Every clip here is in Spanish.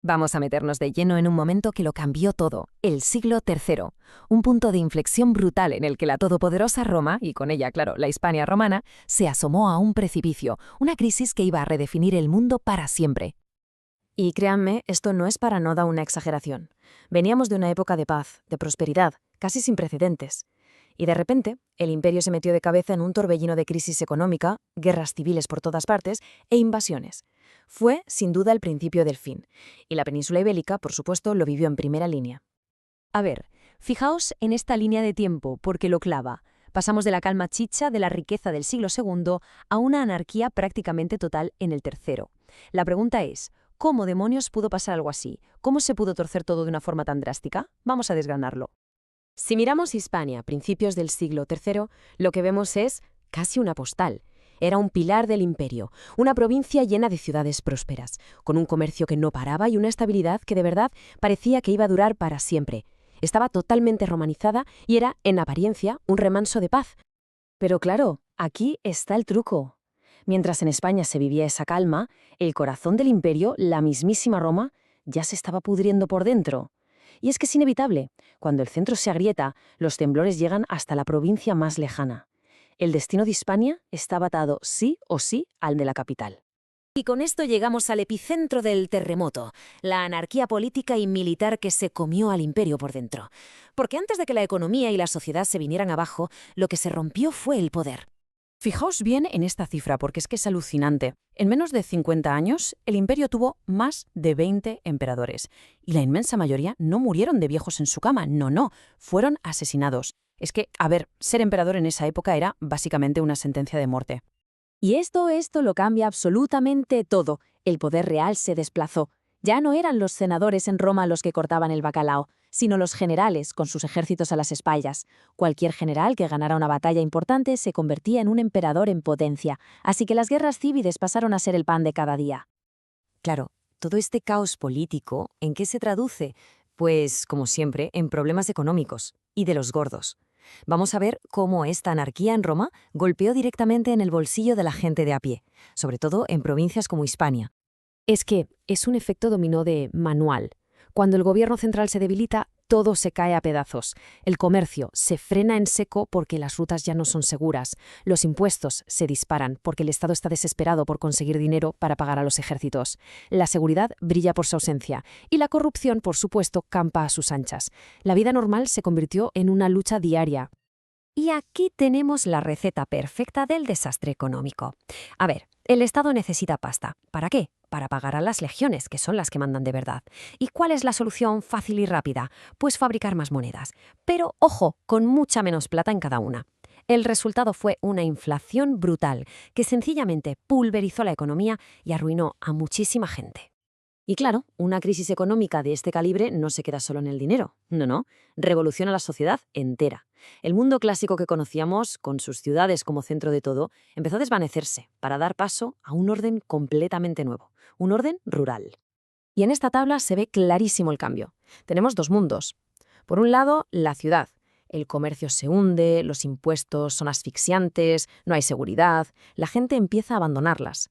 Vamos a meternos de lleno en un momento que lo cambió todo, el siglo III, un punto de inflexión brutal en el que la todopoderosa Roma, y con ella, claro, la Hispania romana, se asomó a un precipicio, una crisis que iba a redefinir el mundo para siempre. Y créanme, esto no es para nada una exageración. Veníamos de una época de paz, de prosperidad, casi sin precedentes. Y de repente, el imperio se metió de cabeza en un torbellino de crisis económica, guerras civiles por todas partes e invasiones. Fue, sin duda, el principio del fin. Y la península ibérica, por supuesto, lo vivió en primera línea. A ver, fijaos en esta línea de tiempo, porque lo clava. Pasamos de la calma chicha de la riqueza del siglo II a una anarquía prácticamente total en el tercero. La pregunta es, ¿cómo demonios pudo pasar algo así? ¿Cómo se pudo torcer todo de una forma tan drástica? Vamos a desgranarlo. Si miramos Hispania, principios del siglo III, lo que vemos es casi una postal. Era un pilar del imperio, una provincia llena de ciudades prósperas, con un comercio que no paraba y una estabilidad que de verdad parecía que iba a durar para siempre. Estaba totalmente romanizada y era, en apariencia, un remanso de paz. Pero claro, aquí está el truco. Mientras en España se vivía esa calma, el corazón del imperio, la mismísima Roma, ya se estaba pudriendo por dentro. Y es que es inevitable. Cuando el centro se agrieta, los temblores llegan hasta la provincia más lejana. El destino de Hispania estaba atado sí o sí al de la capital. Y con esto llegamos al epicentro del terremoto, la anarquía política y militar que se comió al imperio por dentro. Porque antes de que la economía y la sociedad se vinieran abajo, lo que se rompió fue el poder. Fijaos bien en esta cifra porque es que es alucinante. En menos de 50 años, el imperio tuvo más de 20 emperadores. Y la inmensa mayoría no murieron de viejos en su cama, no, fueron asesinados. Es que, a ver, ser emperador en esa época era básicamente una sentencia de muerte. Y esto lo cambia absolutamente todo. El poder real se desplazó. Ya no eran los senadores en Roma los que cortaban el bacalao, sino los generales con sus ejércitos a las espaldas. Cualquier general que ganara una batalla importante se convertía en un emperador en potencia, así que las guerras civiles pasaron a ser el pan de cada día. Claro, todo este caos político, ¿en qué se traduce? Pues, como siempre, en problemas económicos, y de los gordos. Vamos a ver cómo esta anarquía en Roma golpeó directamente en el bolsillo de la gente de a pie, sobre todo en provincias como Hispania. Es que es un efecto dominó de manual. Cuando el gobierno central se debilita, todo se cae a pedazos. El comercio se frena en seco porque las rutas ya no son seguras. Los impuestos se disparan porque el Estado está desesperado por conseguir dinero para pagar a los ejércitos. La seguridad brilla por su ausencia y la corrupción, por supuesto, campa a sus anchas. La vida normal se convirtió en una lucha diaria. Y aquí tenemos la receta perfecta del desastre económico. A ver, el Estado necesita pasta. ¿Para qué? Para pagar a las legiones, que son las que mandan de verdad. ¿Y cuál es la solución fácil y rápida? Pues fabricar más monedas. Pero, ojo, con mucha menos plata en cada una. El resultado fue una inflación brutal, que sencillamente pulverizó la economía y arruinó a muchísima gente. Y claro, una crisis económica de este calibre no se queda solo en el dinero. No, revoluciona la sociedad entera. El mundo clásico que conocíamos, con sus ciudades como centro de todo, empezó a desvanecerse para dar paso a un orden completamente nuevo, un orden rural. Y en esta tabla se ve clarísimo el cambio. Tenemos dos mundos. Por un lado, la ciudad. El comercio se hunde, los impuestos son asfixiantes, no hay seguridad, la gente empieza a abandonarlas.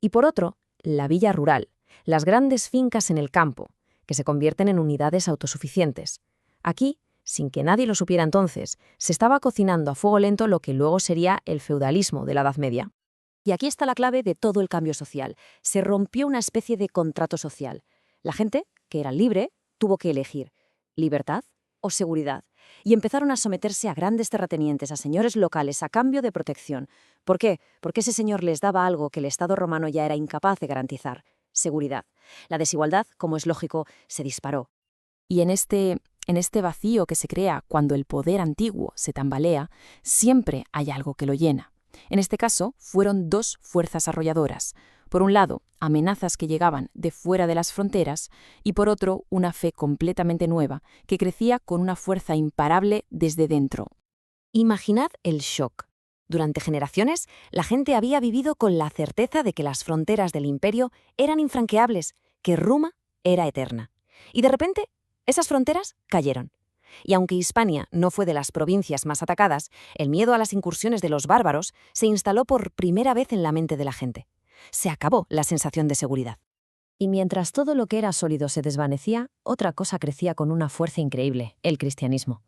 Y por otro, la villa rural. Las grandes fincas en el campo, que se convierten en unidades autosuficientes. Aquí, sin que nadie lo supiera entonces, se estaba cocinando a fuego lento lo que luego sería el feudalismo de la Edad Media. Y aquí está la clave de todo el cambio social. Se rompió una especie de contrato social. La gente, que era libre, tuvo que elegir libertad o seguridad. Y empezaron a someterse a grandes terratenientes, a señores locales, a cambio de protección. ¿Por qué? Porque ese señor les daba algo que el Estado romano ya era incapaz de garantizar: seguridad. La desigualdad, como es lógico, se disparó. Y en este vacío que se crea cuando el poder antiguo se tambalea, siempre hay algo que lo llena. En este caso, fueron dos fuerzas arrolladoras. Por un lado, amenazas que llegaban de fuera de las fronteras y por otro, una fe completamente nueva que crecía con una fuerza imparable desde dentro. Imaginad el shock. Durante generaciones, la gente había vivido con la certeza de que las fronteras del imperio eran infranqueables, que Roma era eterna. Y de repente, esas fronteras cayeron. Y aunque Hispania no fue de las provincias más atacadas, el miedo a las incursiones de los bárbaros se instaló por primera vez en la mente de la gente. Se acabó la sensación de seguridad. Y mientras todo lo que era sólido se desvanecía, otra cosa crecía con una fuerza increíble, el cristianismo.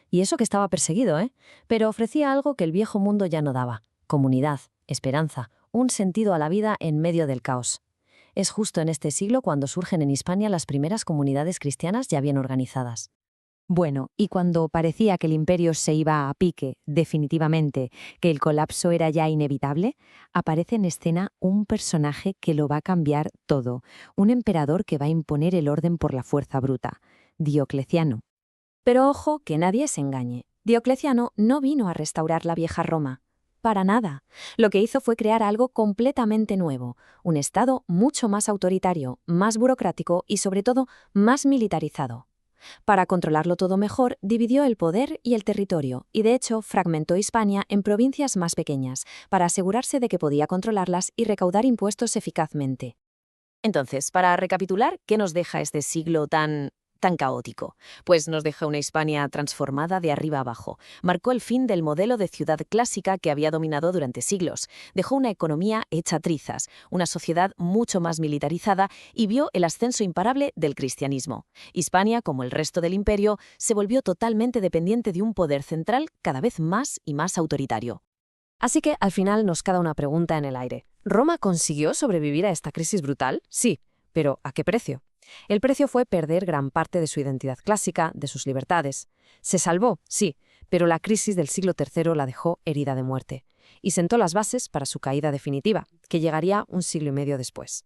Y eso que estaba perseguido, ¿eh? Pero ofrecía algo que el viejo mundo ya no daba: comunidad, esperanza, un sentido a la vida en medio del caos. Es justo en este siglo cuando surgen en Hispania las primeras comunidades cristianas ya bien organizadas. Bueno, y cuando parecía que el imperio se iba a pique, definitivamente, que el colapso era ya inevitable, aparece en escena un personaje que lo va a cambiar todo, un emperador que va a imponer el orden por la fuerza bruta, Diocleciano. Pero ojo, que nadie se engañe. Diocleciano no vino a restaurar la vieja Roma. Para nada. Lo que hizo fue crear algo completamente nuevo, un Estado mucho más autoritario, más burocrático y sobre todo más militarizado. Para controlarlo todo mejor, dividió el poder y el territorio, y de hecho fragmentó Hispania en provincias más pequeñas, para asegurarse de que podía controlarlas y recaudar impuestos eficazmente. Entonces, para recapitular, ¿qué nos deja este siglo tan caótico? Pues nos deja una Hispania transformada de arriba abajo. Marcó el fin del modelo de ciudad clásica que había dominado durante siglos. Dejó una economía hecha trizas, una sociedad mucho más militarizada y vio el ascenso imparable del cristianismo. Hispania, como el resto del imperio, se volvió totalmente dependiente de un poder central cada vez más y más autoritario. Así que al final nos queda una pregunta en el aire. ¿Roma consiguió sobrevivir a esta crisis brutal? Sí, pero ¿a qué precio? El precio fue perder gran parte de su identidad clásica, de sus libertades. Se salvó, sí, pero la crisis del siglo III la dejó herida de muerte y sentó las bases para su caída definitiva, que llegaría un siglo y medio después.